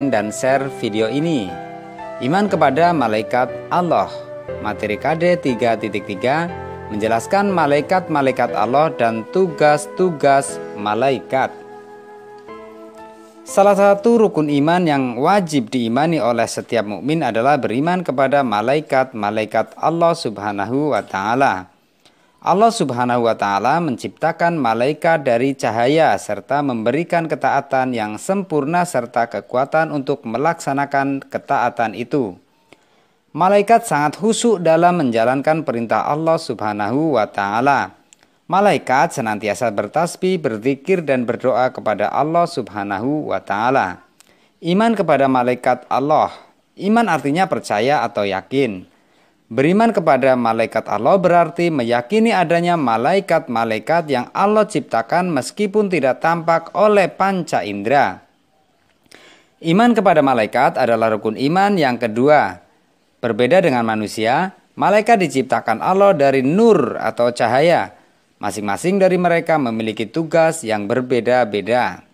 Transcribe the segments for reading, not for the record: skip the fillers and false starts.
dan share video ini. Iman kepada malaikat Allah. Materi KD 3.3 menjelaskan malaikat-malaikat Allah dan tugas-tugas malaikat. Salah satu rukun iman yang wajib diimani oleh setiap mukmin adalah beriman kepada malaikat-malaikat Allah Subhanahu wa Ta'ala. Allah Subhanahu wa Ta'ala menciptakan malaikat dari cahaya serta memberikan ketaatan yang sempurna serta kekuatan untuk melaksanakan ketaatan itu. Malaikat sangat khusyuk dalam menjalankan perintah Allah Subhanahu wa Ta'ala. Malaikat senantiasa bertasbih, berzikir dan berdoa kepada Allah Subhanahu wa Ta'ala. Iman kepada malaikat Allah. Iman artinya percaya atau yakin. Beriman kepada malaikat Allah berarti meyakini adanya malaikat-malaikat yang Allah ciptakan meskipun tidak tampak oleh panca indera. Iman kepada malaikat adalah rukun iman yang kedua. Berbeda dengan manusia, malaikat diciptakan Allah dari nur atau cahaya. Masing-masing dari mereka memiliki tugas yang berbeda-beda.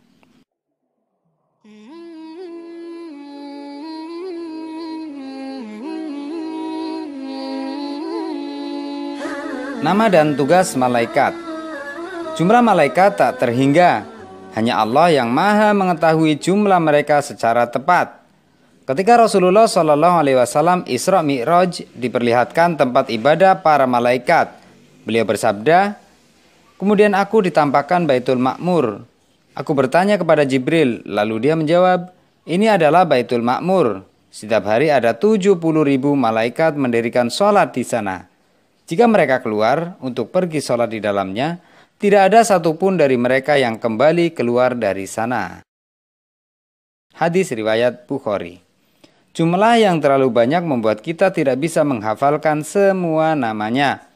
Nama dan tugas malaikat. Jumlah malaikat tak terhingga. Hanya Allah yang maha mengetahui jumlah mereka secara tepat. Ketika Rasulullah SAW Isra Mi'raj diperlihatkan tempat ibadah para malaikat, beliau bersabda, "Kemudian aku ditampakkan Baitul Ma'mur. Aku bertanya kepada Jibril, lalu dia menjawab, ini adalah Baitul Ma'mur. Setiap hari ada 70.000 malaikat mendirikan sholat di sana. Jika mereka keluar untuk pergi sholat di dalamnya, tidak ada satupun dari mereka yang kembali keluar dari sana." Hadis riwayat Bukhari. Jumlah yang terlalu banyak membuat kita tidak bisa menghafalkan semua namanya.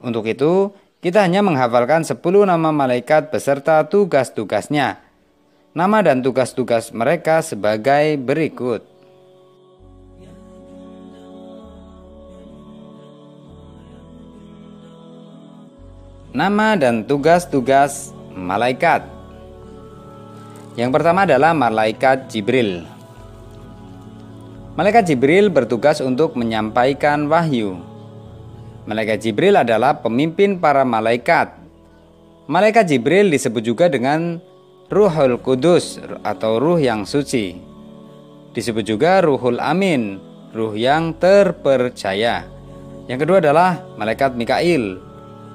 Untuk itu, kita hanya menghafalkan 10 nama malaikat beserta tugas-tugasnya. Nama dan tugas-tugas mereka sebagai berikut. Nama dan tugas-tugas malaikat. Yang pertama adalah malaikat Jibril. Malaikat Jibril bertugas untuk menyampaikan wahyu. Malaikat Jibril adalah pemimpin para malaikat. Malaikat Jibril disebut juga dengan Ruhul Kudus atau ruh yang suci. Disebut juga Ruhul Amin, ruh yang terpercaya. Yang kedua adalah malaikat Mikail.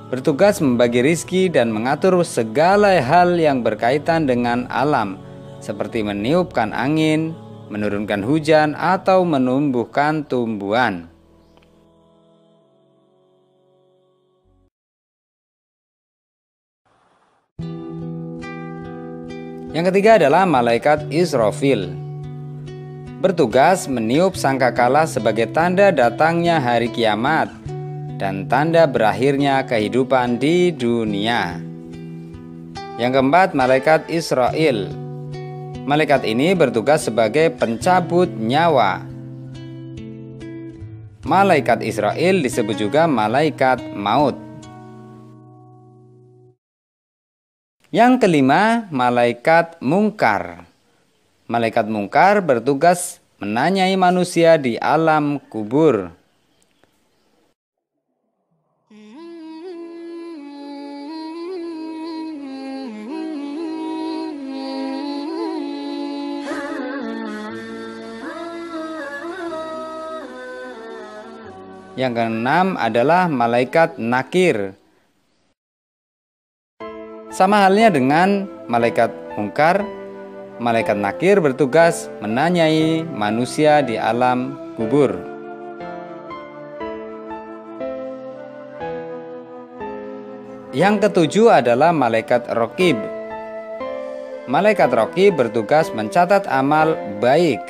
Bertugas membagi rizki dan mengatur segala hal yang berkaitan dengan alam, seperti meniupkan angin, menurunkan hujan, atau menumbuhkan tumbuhan. Yang ketiga adalah malaikat Israfil. Bertugas meniup sangkakala sebagai tanda datangnya hari kiamat dan tanda berakhirnya kehidupan di dunia. Yang keempat, malaikat Israel. Malaikat ini bertugas sebagai pencabut nyawa. Malaikat Israel disebut juga malaikat maut. Yang kelima, malaikat mungkar. Malaikat mungkar bertugas menanyai manusia di alam kubur. Yang keenam adalah malaikat nakir. Sama halnya dengan malaikat mungkar, malaikat nakir bertugas menanyai manusia di alam kubur. Yang ketujuh adalah malaikat raqib. Malaikat raqib bertugas mencatat amal baik.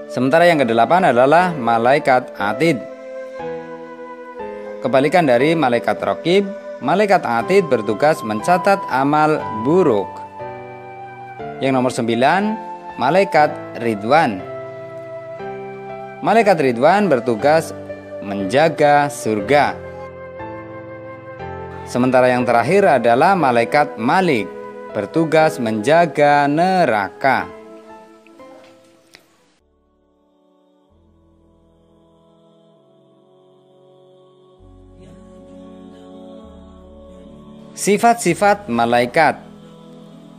Sementara yang kedelapan adalah malaikat atid. Kebalikan dari malaikat raqib, malaikat atid bertugas mencatat amal buruk. Yang nomor 9, malaikat ridwan. Malaikat ridwan bertugas menjaga surga. Sementara yang terakhir adalah malaikat malik. bertugas menjaga neraka. Sifat-sifat malaikat.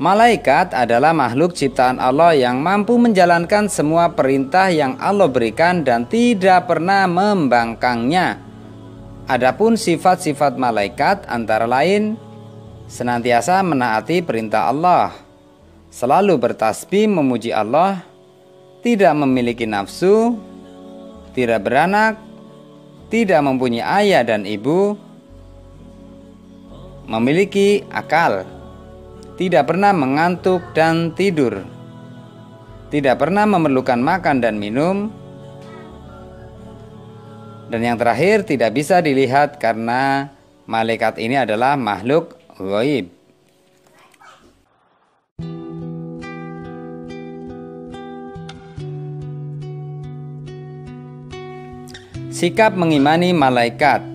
Malaikat adalah makhluk ciptaan Allah yang mampu menjalankan semua perintah yang Allah berikan dan tidak pernah membangkangnya. Adapun sifat-sifat malaikat antara lain senantiasa menaati perintah Allah, selalu bertasbih memuji Allah, tidak memiliki nafsu, tidak beranak, tidak mempunyai ayah dan ibu, memiliki akal, tidak pernah mengantuk dan tidur, tidak pernah memerlukan makan dan minum, dan yang terakhir tidak bisa dilihat karena malaikat ini adalah makhluk ghaib. Sikap mengimani malaikat.